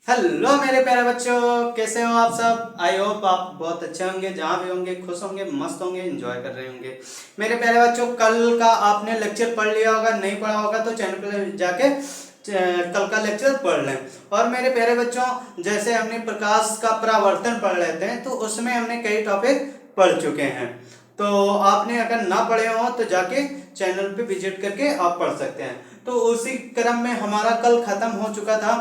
Hello मेरे प्यारे बच्चों, कैसे हो आप सब। आई होप आप बहुत अच्छे होंगे, जहाँ भी होंगे खुश होंगे, मस्त होंगे, एंजॉय कर रहे होंगे। मेरे प्यारे बच्चों, कल का आपने लेक्चर पढ़ लिया होगा, नहीं पढ़ा होगा तो चैनल पर जाके कल का लेक्चर पढ़ लें। और मेरे प्यारे बच्चों, जैसे हमने प्रकाश का परावर्तन पढ़ लेते हैं तो उसमें हमने कई टॉपिक पढ़ चुके हैं। तो आपने अगर ना पढ़े हो तो जाके चैनल पे विजिट करके आप पढ़ सकते हैं। तो उसी क्रम में हमारा कल खत्म हो चुका था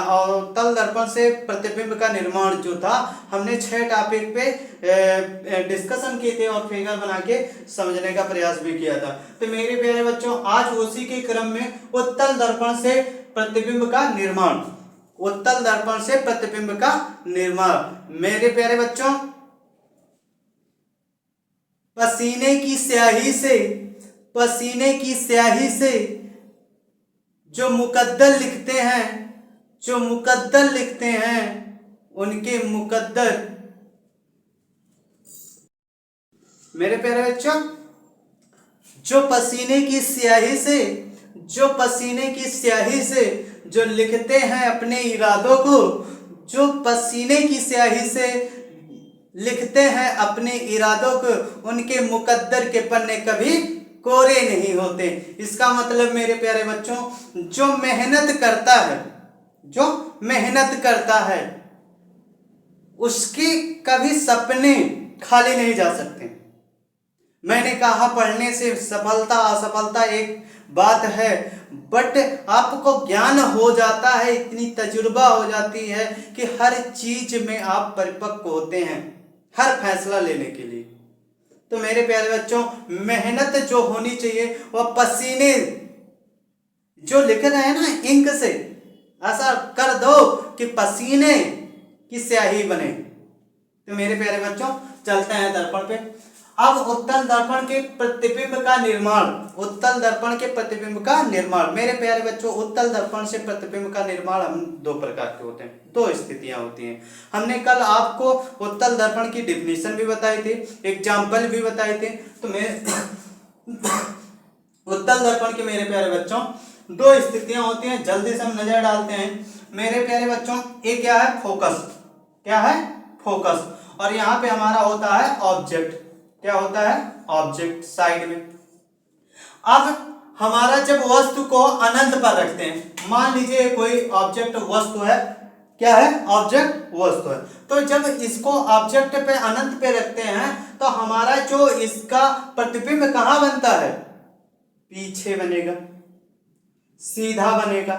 और तल दर्पण से प्रतिबिंब का निर्माण जो था, हमने 6 टॉपिक पे डिस्कशन किए थे और फिगर बना के समझने का प्रयास भी किया था। तो मेरे प्यारे बच्चों, आज उसी के क्रम में उत्तल दर्पण से प्रतिबिंब का निर्माण, उत्तल दर्पण से प्रतिबिंब का निर्माण। मेरे प्यारे बच्चों, पसीने की स्याही से, पसीने की स्याही से जो मुकद्दर लिखते हैं, जो मुकद्दर लिखते हैं, उनके मुकद्दर। मेरे प्यारे बच्चों, जो पसीने की स्याही से, जो पसीने की स्याही से जो लिखते हैं अपने इरादों को, जो पसीने की स्याही से लिखते हैं अपने इरादों को, उनके मुकद्दर के पन्ने कभी कोरे नहीं होते। इसका मतलब मेरे प्यारे बच्चों, जो मेहनत करता है, जो मेहनत करता है, उसके कभी सपने खाली नहीं जा सकते। मैंने कहा पढ़ने से सफलता असफलता एक बात है, बट आपको ज्ञान हो जाता है, इतनी तजुर्बा हो जाती है कि हर चीज में आप परिपक्व होते हैं, हर फैसला लेने के लिए। तो मेरे प्यारे बच्चों, मेहनत जो होनी चाहिए वह पसीने जो लिख रहे हैं ना इंक से, ऐसा कर दो कि पसीने की स्याही बने। तो मेरे प्यारे बच्चों, चलते हैं दर्पण पे। अब उत्तल दर्पण के प्रतिबिंब का निर्माण, उत्तल दर्पण के प्रतिबिंब का निर्माण। मेरे प्यारे बच्चों, उत्तल दर्पण से प्रतिबिंब का निर्माण हम दो प्रकार के होते हैं, दो स्थितियां होती हैं। हमने कल आपको उत्तल दर्पण की डिफिनीशन भी बताई थी, एग्जाम्पल भी बताए थे। तो मैं उत्तल दर्पण के मेरे प्यारे बच्चों दो स्थितियां होती हैं, जल्दी से हम नजर डालते हैं। मेरे प्यारे बच्चों, एक क्या है? फोकस। क्या है? फोकस। और यहाँ पे हमारा होता है ऑब्जेक्ट। क्या होता है? ऑब्जेक्ट साइड में। अब हमारा जब वस्तु को अनंत पर रखते हैं, मान लीजिए कोई ऑब्जेक्ट वस्तु है, क्या है? ऑब्जेक्ट वस्तु है। तो जब इसको ऑब्जेक्ट पे अनंत पे रखते हैं तो हमारा जो इसका प्रतिबिंब कहाँ बनता है? पीछे बनेगा, सीधा बनेगा,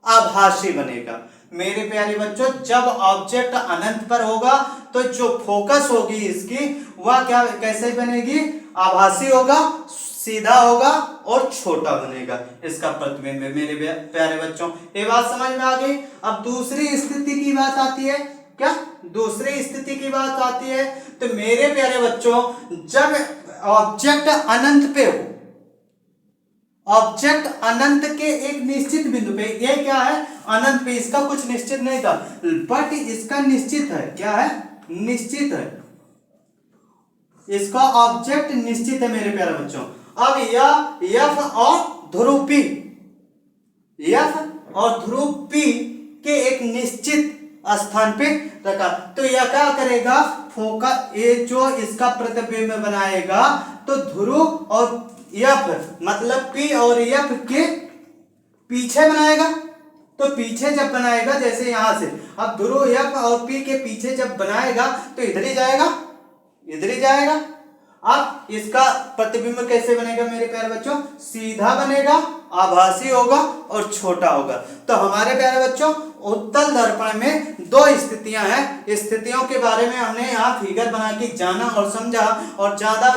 आभासी बनेगा। मेरे प्यारे बच्चों, जब ऑब्जेक्ट अनंत पर होगा तो जो फोकस होगी इसकी, वह क्या कैसे बनेगी? आभासी होगा, सीधा होगा और छोटा बनेगा इसका प्रतिबिंब। मेरे प्यारे बच्चों, ये बात समझ में आ गई। अब दूसरी स्थिति की बात आती है। क्या? दूसरी स्थिति की बात आती है। तो मेरे प्यारे बच्चों, जब ऑब्जेक्ट अनंत पे हो, ऑब्जेक्ट अनंत के एक निश्चित बिंदु पे, ये क्या है? अनंत पे, इसका कुछ निश्चित नहीं था, बट इसका निश्चित है। क्या है? निश्चित है, इसका ऑब्जेक्ट निश्चित है मेरे प्यारे बच्चों। अब यह एफ और ध्रुव पी, एफ और ध्रुव पी के एक निश्चित स्थान पे रखा, तो यह क्या करेगा? फोकस, ये जो इसका प्रतिबिंब बनाएगा तो ध्रुव और एफ, मतलब पी और एफ के पीछे बनाएगा। तो पीछे जब बनाएगा, जैसे यहां से, अब ध्रुव एफ और पी के पीछे जब बनाएगा तो इधर ही जाएगा, इधर ही जाएगा। अब इसका प्रतिबिंब कैसे बनेगा मेरे प्यारे बच्चों? सीधा बनेगा, आभासी होगा और छोटा होगा। तो हमारे प्यारे बच्चों, उत्तल दर्पण में दो स्थितियां हैं। स्थितियों के बारे में हमने यहाँ फिगर बना के जाना और समझा। और ज्यादा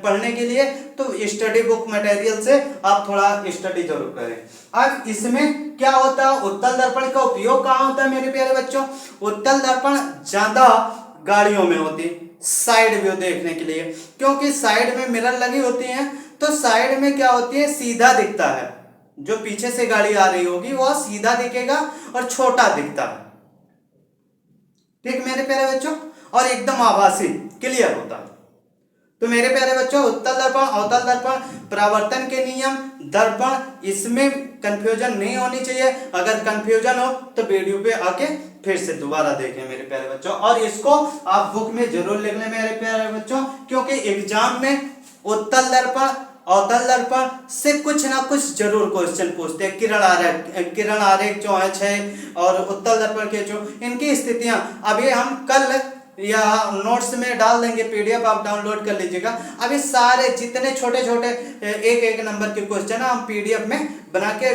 पढ़ने के लिए तो स्टडी बुक मटेरियल से आप थोड़ा स्टडी जरूर करें। अब इसमें क्या होता है? उत्तल दर्पण का उपयोग कहाँ होता है मेरे प्यारे बच्चों? उत्तल दर्पण ज्यादा गाड़ियों में होती है, साइड व्यू देखने के लिए, क्योंकि साइड में मिरर लगी होती हैं। तो साइड में क्या होती है? सीधा दिखता है, जो पीछे से गाड़ी आ रही होगी वह सीधा दिखेगा और छोटा दिखता है। ठीक मेरे प्यारे बच्चों, और एकदम आभासी, क्लियर होता है। तो मेरे प्यारे बच्चों उत्तल दर्पण, अवतल दर्पण, परावर्तन के नियम, दर्पण, इसमें कंफ्यूजन नहीं होनी चाहिए। अगर कंफ्यूजन हो तो वीडियो पे आके फिर से दोबारा देखें मेरे प्यारे बच्चों, और इसको आप बुक में जरूर लिख लें मेरे प्यारे बच्चों, क्योंकि एग्जाम में उत्तल दर्पण, अवतल दर्पण से कुछ ना कुछ जरूर क्वेश्चन पूछते हैं। किरण आरेख जो है 6 और उत्तल दर्पण के जो इनकी स्थितियां अभी हम कल या नोट्स में डाल देंगे, पीडीएफ आप डाउनलोड कर लीजिएगा। अभी सारे जितने छोटे छोटे एक एक नंबर के क्वेश्चन हम पीडीएफ में बना के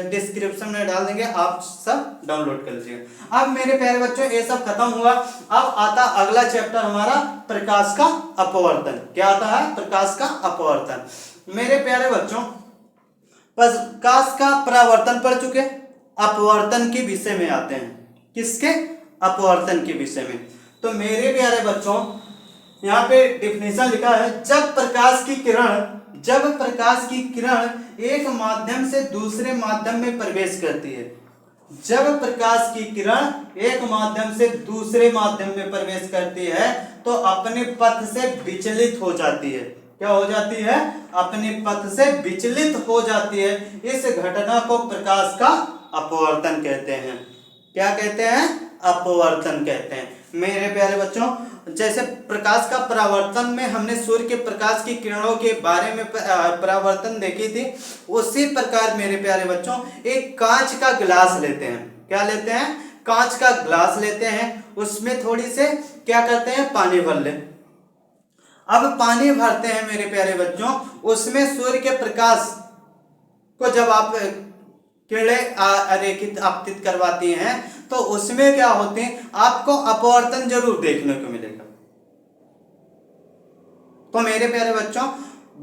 डिस्क्रिप्शन में डाल देंगे, आप सब डाउनलोड कर लीजिएगा। अब मेरे प्यारे बच्चों ये सब खत्म हुआ। अब आता अगला चैप्टर हमारा प्रकाश का अपवर्तन। क्या आता है? प्रकाश का अपवर्तन। मेरे प्यारे बच्चों प्रकाश का परावर्तन पढ़ चुके, अपवर्तन के विषय में आते हैं। किसके? अपवर्तन के विषय में। तो मेरे प्यारे बच्चों यहाँ पे डिफिनेशन लिखा है, जब प्रकाश की किरण एक माध्यम से दूसरे माध्यम में प्रवेश करती है, जब प्रकाश की किरण एक माध्यम से दूसरे माध्यम में प्रवेश करती है तो अपने पथ से विचलित हो जाती है। क्या हो जाती है? अपने पथ से विचलित हो जाती है। इस घटना को प्रकाश का अपवर्तन कहते हैं। क्या कहते हैं? अपवर्तन कहते हैं। मेरे प्यारे बच्चों जैसे प्रकाश का परावर्तन में हमने सूर्य के प्रकाश की किरणों के बारे में परावर्तन देखी थी, उसी प्रकार मेरे प्यारे बच्चों एक कांच का गिलास लेते हैं। क्या लेते हैं? कांच का गिलास लेते हैं, उसमें थोड़ी से क्या करते हैं? पानी भर ले। अब पानी भरते हैं मेरे प्यारे बच्चों, उसमें सूर्य के प्रकाश को जब आप किरणें अरेखित आपतित करवाती हैं तो उसमें क्या होते हैं? आपको अपवर्तन जरूर देखने को मिलेगा। तो मेरे प्यारे बच्चों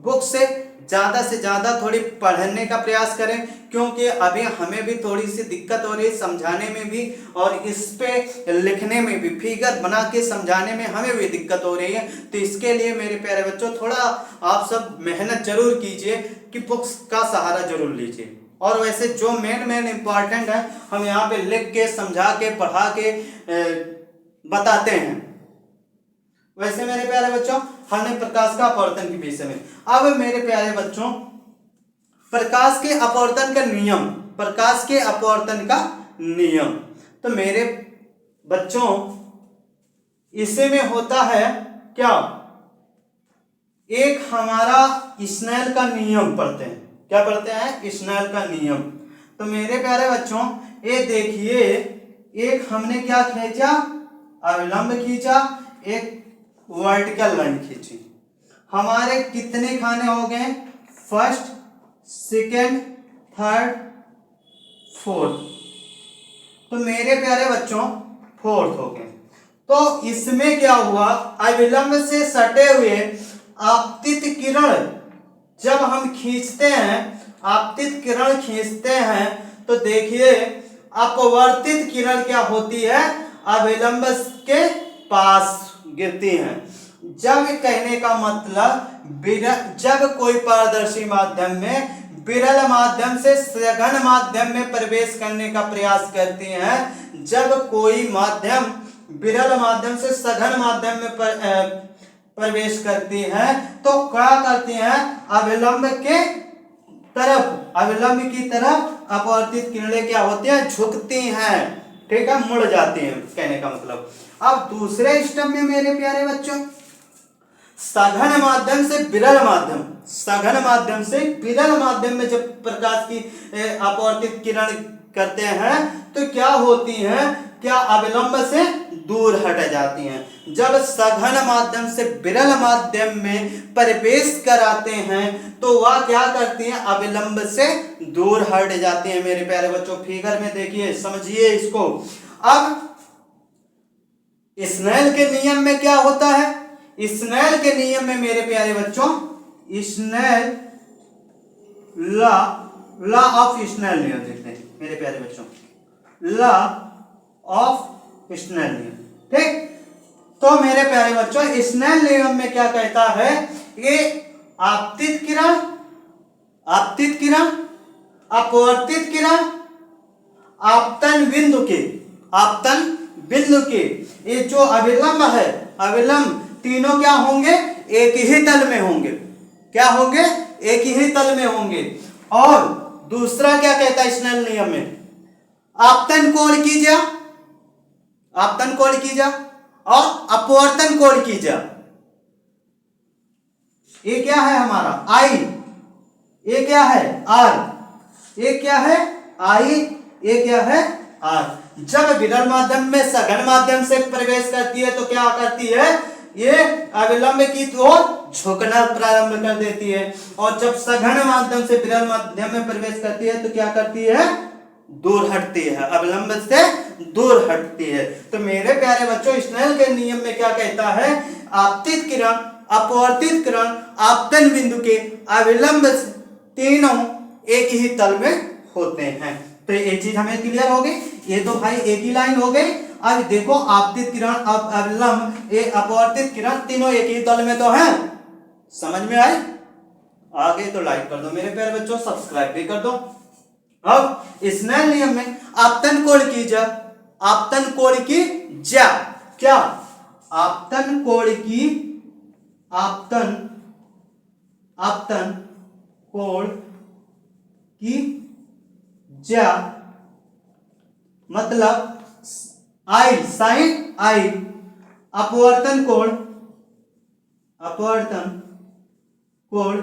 बुक से ज्यादा थोड़ी पढ़ने का प्रयास करें, क्योंकि अभी हमें भी थोड़ी सी दिक्कत हो रही है समझाने में भी, और इस पे लिखने में भी, फिगर बना के समझाने में हमें भी दिक्कत हो रही है। तो इसके लिए मेरे प्यारे बच्चों थोड़ा आप सब मेहनत जरूर कीजिए कि बुक्स का सहारा जरूर लीजिए। और वैसे जो मेन इंपॉर्टेंट है हम यहाँ पे लिख के, समझा के, पढ़ा के बताते हैं। वैसे मेरे प्यारे बच्चों हमने प्रकाश का अपवर्तन के विषय में। अब मेरे प्यारे बच्चों प्रकाश के अपवर्तन का नियम, प्रकाश के अपवर्तन का नियम। तो मेरे बच्चों इसे में होता है क्या? एक हमारा स्नेल का नियम पढ़ते हैं। क्या पढ़ते हैं? स्नेल का नियम। तो मेरे प्यारे बच्चों ये देखिए, एक हमने क्या खींचा? अविलंब खींचा, एक वर्टिकल लाइन खींची। हमारे कितने खाने हो गए? First, second, third, fourth. तो मेरे प्यारे बच्चों फोर्थ हो गए। तो इसमें क्या हुआ? अविलंब से सटे हुए आपतित किरण जब हम खींचते हैं, आपतित किरण खींचते हैं, तो देखिए अपवर्तित किरण क्या होती है? अविलंब के पास गिरती हैं। जब कहने का मतलब जब कोई पारदर्शी माध्यम में विरल माध्यम से सघन माध्यम में प्रवेश करने का प्रयास करती हैं, जब कोई माध्यम विरल माध्यम से सघन माध्यम में प्रवेश करती हैं तो क्या करती हैं? अविलंब के तरफ, अविलंब की तरफ अपवर्तित किरणें क्या होती हैं? झुकती हैं। ठीक है, मुड़ जाती हैं कहने का मतलब। अब दूसरे स्टेप में मेरे प्यारे बच्चों सघन माध्यम से विरल माध्यम, सघन माध्यम से विरल माध्यम में जब प्रकाश की अपवर्तित किरण करते हैं तो क्या होती हैं? क्या अविलंब से दूर हट जाती हैं। जब सघन माध्यम से विरल माध्यम में प्रवेश कराते हैं तो वह क्या करती हैं? अविलंब से दूर हट जाती हैं। मेरे प्यारे बच्चों फिगर में देखिए, समझिए इसको। अब स्नेल के नियम में क्या होता है? स्नेल के नियम में मेरे प्यारे बच्चों स्नेल लॉ ऑफ स्नेल नियम देखते हैं मेरे प्यारे बच्चों, लॉ ऑफ स्नेल नियम। ठीक, तो मेरे प्यारे बच्चों स्नेल नियम में क्या कहता है? ये आपतित किरण, अपवर्तित किरण, आपतन बिंदु के ये जो अविलंब है, अविलंब तीनों क्या होंगे? एक ही तल में होंगे। क्या होंगे? एक ही तल में होंगे। और दूसरा क्या कहता है स्नेल नियम में? आपतन कोण की जा, आपतन कोण की जा और अपवर्तन कोण की जा। ये क्या है हमारा आई, ये क्या है आर, ये क्या है आई, ये क्या है आर। जब विरल माध्यम में सघन माध्यम से प्रवेश करती है तो क्या करती है? ये अविलंब की ओर झुकना प्रारंभ कर देती है। और जब सघन माध्यम से विरल माध्यम में प्रवेश करती है तो क्या करती है? दूर हटती है, अविलंब से दूर हटती है। तो मेरे प्यारे बच्चों, स्नेल के नियम में क्या कहता है? आपतित किरण, अपवर्तित किरण, आपतन बिंदु के अविलंब तीनों एक ही तल में होते हैं। तो ये चीज हमें क्लियर हो गई। ये तो भाई एक ही लाइन हो गई। अब देखो आपतित किरण, अविलंब, ये अपवर्तित किरण, तीनों एक ही तल में तो हैं। समझ में आई? आगे तो लाइक कर दो मेरे प्यारे बच्चों, सब्सक्राइब भी कर दो। अब स्नेल नियम में आपतन कोण की जा, आपतन कोण की जा, क्या? आपतन कोण की, आपतन, आपतन कोण की जा मतलब आई, साइन आई, अपवर्तन कोण, अपवर्तन कोण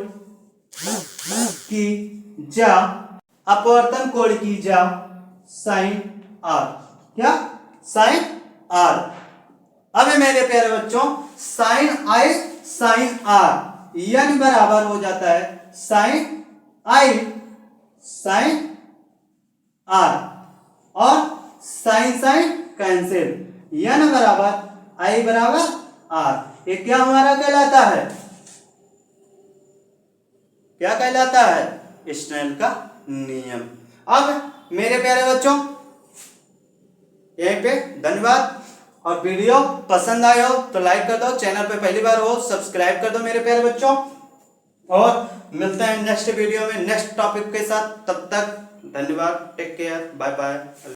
की जा, अपवर्तन कोण की जा साइन आर। क्या? Sine R. अब मेरे प्यारे बच्चों, साइन आई साइन आर यानी बराबर हो जाता है साइन आई साइन आर, और साइन साइन कैंसिल, यानी बराबर आई बराबर आर। ये क्या हमारा कहलाता है? क्या कहलाता है? स्नेल का नियम। अब मेरे प्यारे बच्चों, यहीं पे धन्यवाद। और वीडियो पसंद आए हो तो लाइक कर दो, चैनल पे पहली बार हो सब्सक्राइब कर दो मेरे प्यारे बच्चों। और मिलते हैं नेक्स्ट वीडियो में नेक्स्ट टॉपिक के साथ। तब तक धन्यवाद, टेक केयर, बाय बाय।